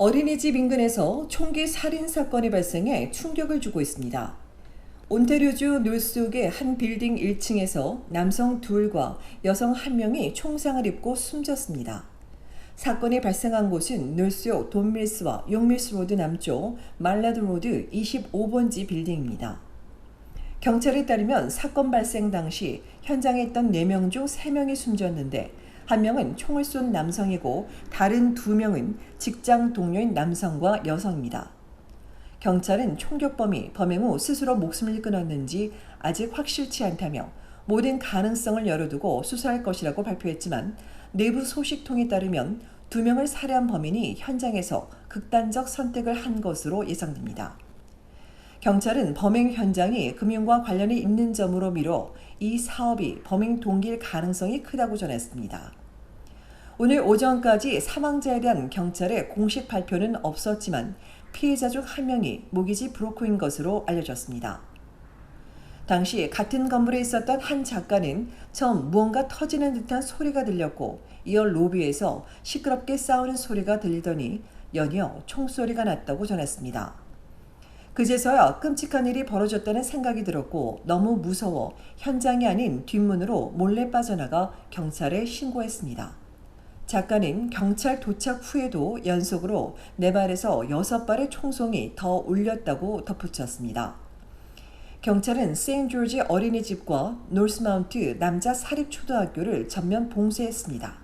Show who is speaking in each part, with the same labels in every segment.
Speaker 1: 어린이집 인근에서 총기 살인 사건이 발생해 충격을 주고 있습니다. 온타리오주 놀스옥의 한 빌딩 1층에서 남성 둘과 여성 한 명이 총상을 입고 숨졌습니다. 사건이 발생한 곳은 놀스옥 돈밀스와 용밀스 로드 남쪽 말라드 로드 25번지 빌딩입니다. 경찰에 따르면 사건 발생 당시 현장에 있던 4명 중 3명이 숨졌는데 한 명은 총을 쏜 남성이고 다른 2명은 직장 동료인 남성과 여성입니다. 경찰은 총격범이 범행 후 스스로 목숨을 끊었는지 아직 확실치 않다며 모든 가능성을 열어두고 수사할 것이라고 발표했지만 내부 소식통에 따르면 2명을 살해한 범인이 현장에서 극단적 선택을 한 것으로 예상됩니다. 경찰은 범행 현장이 금융과 관련이 있는 점으로 미뤄 이 사업이 범행 동기일 가능성이 크다고 전했습니다. 오늘 오전까지 사망자에 대한 경찰의 공식 발표는 없었지만 피해자 중 한 명이 모기지 브로커인 것으로 알려졌습니다. 당시 같은 건물에 있었던 한 작가는 처음 무언가 터지는 듯한 소리가 들렸고 이어 로비에서 시끄럽게 싸우는 소리가 들리더니 연이어 총소리가 났다고 전했습니다. 그제서야 끔찍한 일이 벌어졌다는 생각이 들었고 너무 무서워 현장이 아닌 뒷문으로 몰래 빠져나가 경찰에 신고했습니다. 작가는 경찰 도착 후에도 연속으로 4발에서 6발의 총성이 더 울렸다고 덧붙였습니다. 경찰은 세인조지 어린이집과 노스마운트 남자 사립초등학교를 전면 봉쇄했습니다.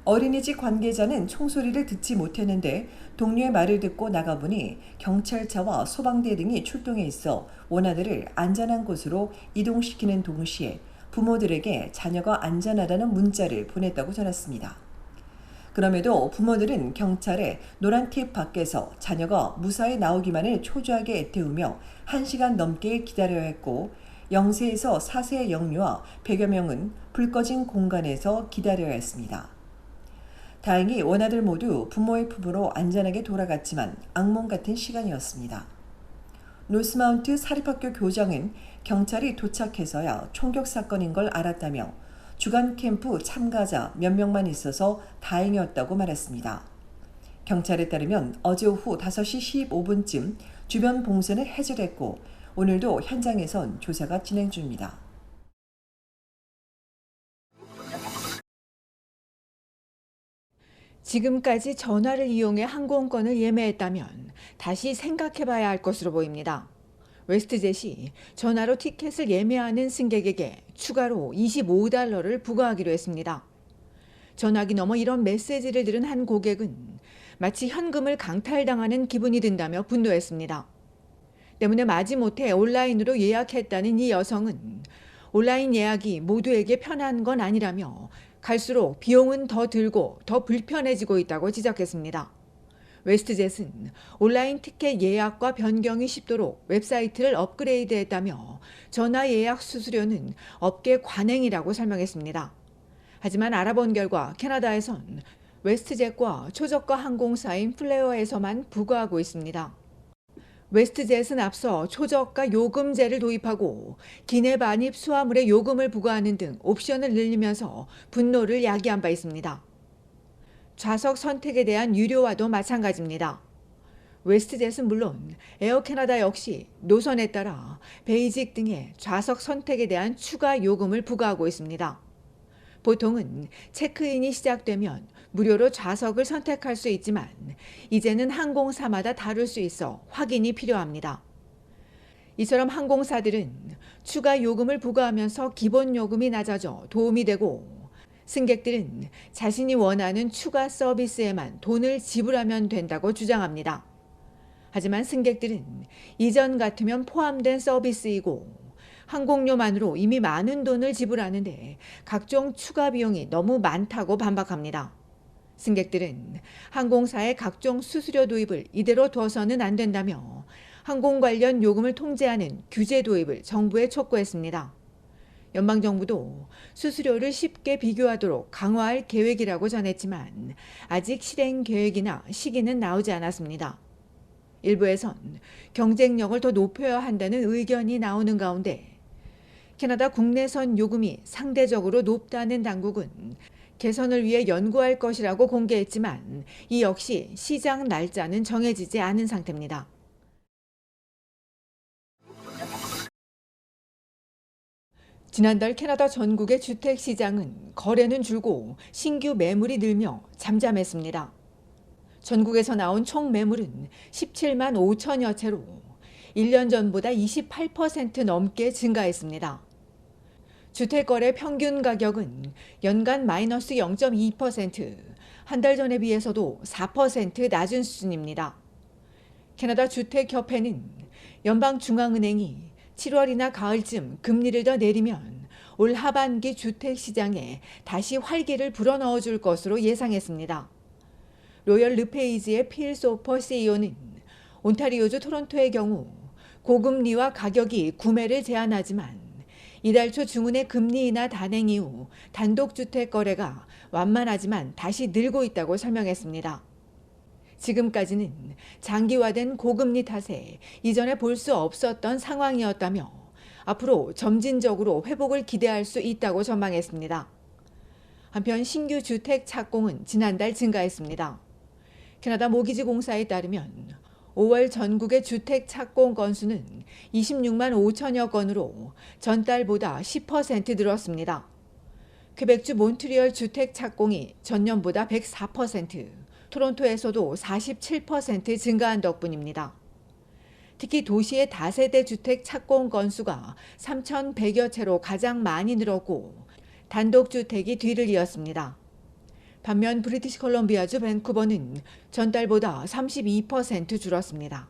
Speaker 1: 어린이집 관계자는 총소리를 듣지 못했는데 동료의 말을 듣고 나가보니 경찰차와 소방대 등이 출동해 있어 원아들을 안전한 곳으로 이동시키는 동시에 부모들에게 자녀가 안전하다는 문자를 보냈다고 전했습니다. 그럼에도 부모들은 경찰에 노란 팁 밖에서 자녀가 무사히 나오기만을 초조하게 애태우며 1시간 넘게 기다려야 했고 0세에서 4세의 영유아 100여 명은 불 꺼진 공간에서 기다려야 했습니다. 다행히 원아들 모두 부모의 품으로 안전하게 돌아갔지만 악몽 같은 시간이었습니다. 노스마운트 사립학교 교장은 경찰이 도착해서야 총격 사건인 걸 알았다며 주간 캠프 참가자 몇 명만 있어서 다행이었다고 말했습니다. 경찰에 따르면 어제 오후 5시 15분쯤 주변 봉쇄는 해제됐고 오늘도 현장에선 조사가 진행 중입니다.
Speaker 2: 지금까지 전화를 이용해 항공권을 예매했다면 다시 생각해봐야 할 것으로 보입니다. 웨스트젯이 전화로 티켓을 예매하는 승객에게 추가로 $25를 부과하기로 했습니다. 전화기 너머 이런 메시지를 들은 한 고객은 마치 현금을 강탈당하는 기분이 든다며 분노했습니다. 때문에 마지못해 온라인으로 예약했다는 이 여성은 온라인 예약이 모두에게 편한 건 아니라며 갈수록 비용은 더 들고 더 불편해지고 있다고 지적했습니다. 웨스트젯은 온라인 티켓 예약과 변경이 쉽도록 웹사이트를 업그레이드했다며 전화 예약 수수료는 업계 관행이라고 설명했습니다. 하지만 알아본 결과 캐나다에선 웨스트젯과 초저가 항공사인 플레어에서만 부과하고 있습니다. 웨스트젯은 앞서 초저가 요금제를 도입하고 기내 반입 수화물에 요금을 부과하는 등 옵션을 늘리면서 분노를 야기한 바 있습니다. 좌석 선택에 대한 유료화도 마찬가지입니다. 웨스트젯은 물론 에어 캐나다 역시 노선에 따라 베이직 등의 좌석 선택에 대한 추가 요금을 부과하고 있습니다. 보통은 체크인이 시작되면 무료로 좌석을 선택할 수 있지만 이제는 항공사마다 다를 수 있어 확인이 필요합니다. 이처럼 항공사들은 추가 요금을 부과하면서 기본 요금이 낮아져 도움이 되고 승객들은 자신이 원하는 추가 서비스에만 돈을 지불하면 된다고 주장합니다. 하지만 승객들은 이전 같으면 포함된 서비스이고 항공료만으로 이미 많은 돈을 지불하는데 각종 추가 비용이 너무 많다고 반박합니다. 승객들은 항공사의 각종 수수료 도입을 이대로 둬서는 안 된다며 항공 관련 요금을 통제하는 규제 도입을 정부에 촉구했습니다. 연방정부도 수수료를 쉽게 비교하도록 강화할 계획이라고 전했지만 아직 실행 계획이나 시기는 나오지 않았습니다. 일부에선 경쟁력을 더 높여야 한다는 의견이 나오는 가운데 캐나다 국내선 요금이 상대적으로 높다는 당국은 개선을 위해 연구할 것이라고 공개했지만 이 역시 시장 날짜는 정해지지 않은 상태입니다. 지난달 캐나다 전국의 주택 시장은 거래는 줄고 신규 매물이 늘며 잠잠했습니다. 전국에서 나온 총 매물은 17만 5천여 채로 1년 전보다 28% 넘게 증가했습니다. 주택거래 평균 가격은 연간 마이너스 0.2%, 한 달 전에 비해서도 4% 낮은 수준입니다. 캐나다 주택협회는 연방중앙은행이 7월이나 가을쯤 금리를 더 내리면 올 하반기 주택시장에 다시 활기를 불어넣어 줄 것으로 예상했습니다. 로열 르페이지의 필 소퍼 CEO는 온타리오주 토론토의 경우 고금리와 가격이 구매를 제한하지만 이달 초 중은의 금리 인하 단행 이후 단독주택 거래가 완만하지만 다시 늘고 있다고 설명했습니다. 지금까지는 장기화된 고금리 탓에 이전에 볼 수 없었던 상황이었다며 앞으로 점진적으로 회복을 기대할 수 있다고 전망했습니다. 한편 신규 주택 착공은 지난달 증가했습니다. 캐나다 모기지 공사에 따르면 5월 전국의 주택 착공 건수는 26만 5천여 건으로 전달보다 10% 늘었습니다. 퀘벡주 몬트리올 주택 착공이 전년보다 104%, 토론토에서도 47% 증가한 덕분입니다. 특히 도시의 다세대 주택 착공 건수가 3,100여 채로 가장 많이 늘었고 단독주택이 뒤를 이었습니다. 반면 브리티시 컬럼비아주 밴쿠버는 전달보다 32% 줄었습니다.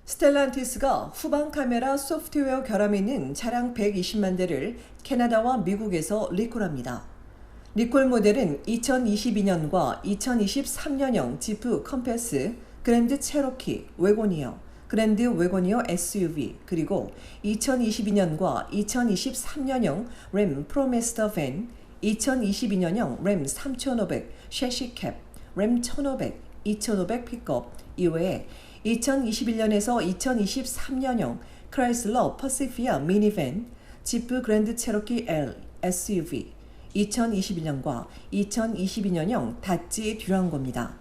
Speaker 1: 스텔란티스가 후방 카메라 소프트웨어 결함이 있는 차량 120만 대를 캐나다와 미국에서 리콜합니다. 리콜 모델은 2022년과 2023년형 지프 컴패스, 그랜드 체로키, 외고니어, 그랜드 외고니어 SUV, 그리고 2022년과 2023년형 램 프로메스터 밴, 2022년형 램 3500 셰시캡, 램 1500, 2500 픽업 이외에 2021년에서 2023년형 크라이슬러 퍼시피아 미니밴, 지프 그랜드 체로키 L SUV, 2021년과 2022년형 다찌 듀랑고입니다.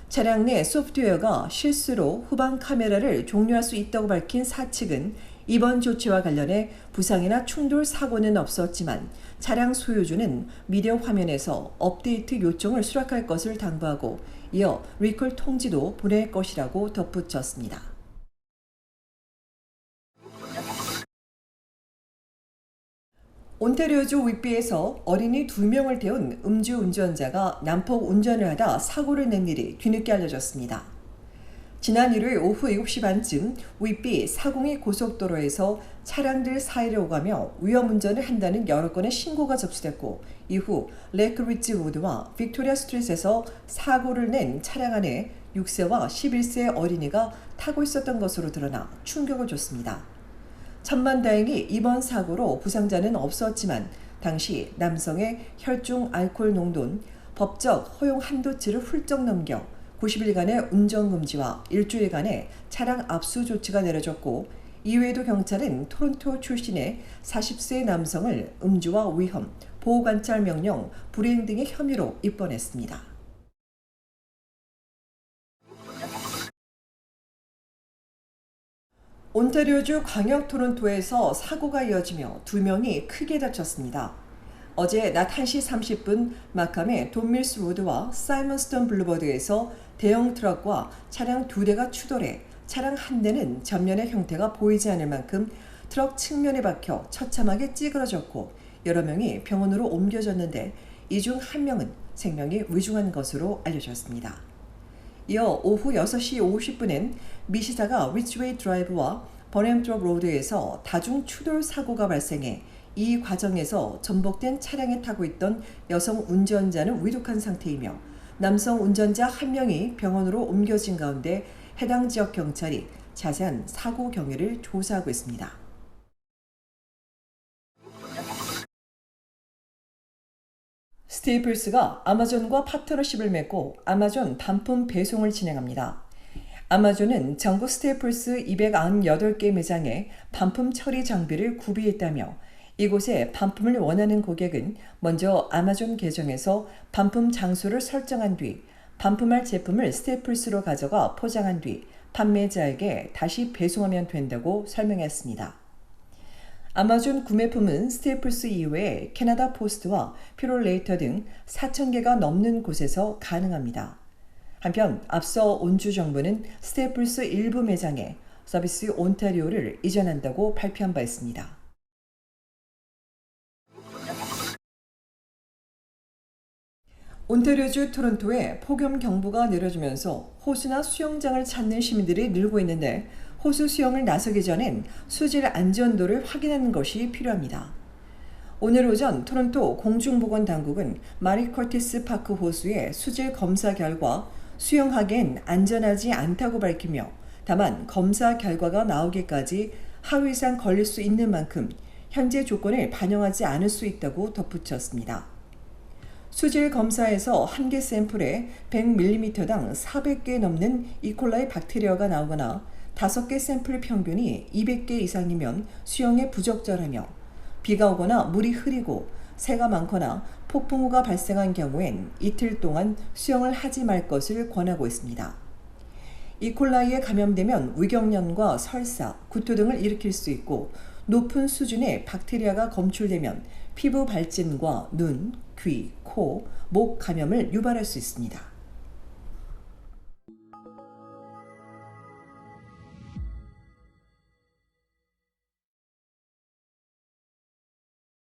Speaker 1: 차량 내 소프트웨어가 실수로 후방 카메라를 종료할 수 있다고 밝힌 사측은 이번 조치와 관련해 부상이나 충돌 사고는 없었지만 차량 소유주는 미디어 화면에서 업데이트 요청을 수락할 것을 당부하고 이어 리콜 통지도 보낼 것이라고 덧붙였습니다. 온타리오주 윗비에서 어린이 2명을 태운 음주운전자가 난폭 운전을 하다 사고를 낸 일이 뒤늦게 알려졌습니다. 지난 일요일 오후 7시 반쯤 윗비 402 고속도로에서 차량들 사이를 오가며 위험운전을 한다는 여러 건의 신고가 접수됐고 이후 레크리지 로드와 빅토리아 스트릿에서 사고를 낸 차량 안에 6세와 11세의 어린이가 타고 있었던 것으로 드러나 충격을 줬습니다. 천만다행히 이번 사고로 부상자는 없었지만 당시 남성의 혈중 알코올 농도는 법적 허용 한도치를 훌쩍 넘겨 90일간의 운전금지와 일주일간의 차량 압수 조치가 내려졌고 이외에도 경찰은 토론토 출신의 40세 남성을 음주와 위험, 보호관찰 명령, 불이행 등의 혐의로 입건했습니다. 온타리오주 광역 토론토에서 사고가 이어지며 2명이 크게 다쳤습니다. 어제 낮 1시 30분 마캄의 돈밀스 로드와 사이먼스턴 블루버드에서 대형 트럭과 차량 2대가 추돌해 차량 1대는 전면의 형태가 보이지 않을 만큼 트럭 측면에 박혀 처참하게 찌그러졌고 여러 명이 병원으로 옮겨졌는데 이 중 1명은 생명이 위중한 것으로 알려졌습니다. 이어 오후 6시 50분엔 미시사가 리치웨이 드라이브와 버햄트롭 로드에서 다중 추돌 사고가 발생해 이 과정에서 전복된 차량에 타고 있던 여성 운전자는 위독한 상태이며 남성 운전자 1명이 병원으로 옮겨진 가운데 해당 지역 경찰이 자세한 사고 경위를 조사하고 있습니다. 스테이플스가 아마존과 파트너십을 맺고 아마존 단품 배송을 진행합니다. 아마존은 전국 스테이플스 298개 매장에 반품 처리 장비를 구비했다며 이곳에 반품을 원하는 고객은 먼저 아마존 계정에서 반품 장소를 설정한 뒤 반품할 제품을 스테이플스로 가져가 포장한 뒤 판매자에게 다시 배송하면 된다고 설명했습니다. 아마존 구매품은 스테이플스 이외에 캐나다 포스트와 퓨럴레이터 등 4,000개가 넘는 곳에서 가능합니다. 한편 앞서 온주 정부는 스테이플스 일부 매장에 서비스 온타리오를 이전한다고 발표한 바 있습니다. 온타리오주 토론토에 폭염 경보가 내려지면서 호수나 수영장을 찾는 시민들이 늘고 있는데 호수 수영을 나서기 전엔 수질 안전도를 확인하는 것이 필요합니다. 오늘 오전 토론토 공중보건당국은 마리 커티스 파크 호수의 수질 검사 결과 수영하기엔 안전하지 않다고 밝히며 다만 검사 결과가 나오기까지 하루 이상 걸릴 수 있는 만큼 현재 조건을 반영하지 않을 수 있다고 덧붙였습니다. 수질 검사에서 한 개 샘플에 100ml당 400개 넘는 이콜라이 박테리아가 나오거나 5개 샘플 평균이 200개 이상이면 수영에 부적절하며 비가 오거나 물이 흐리고 새가 많거나 폭풍우가 발생한 경우엔 이틀 동안 수영을 하지 말 것을 권하고 있습니다. 이콜라이에 감염되면 위경련과 설사, 구토 등을 일으킬 수 있고 높은 수준의 박테리아가 검출되면 피부 발진과 눈, 귀, 코, 목 감염을 유발할 수 있습니다.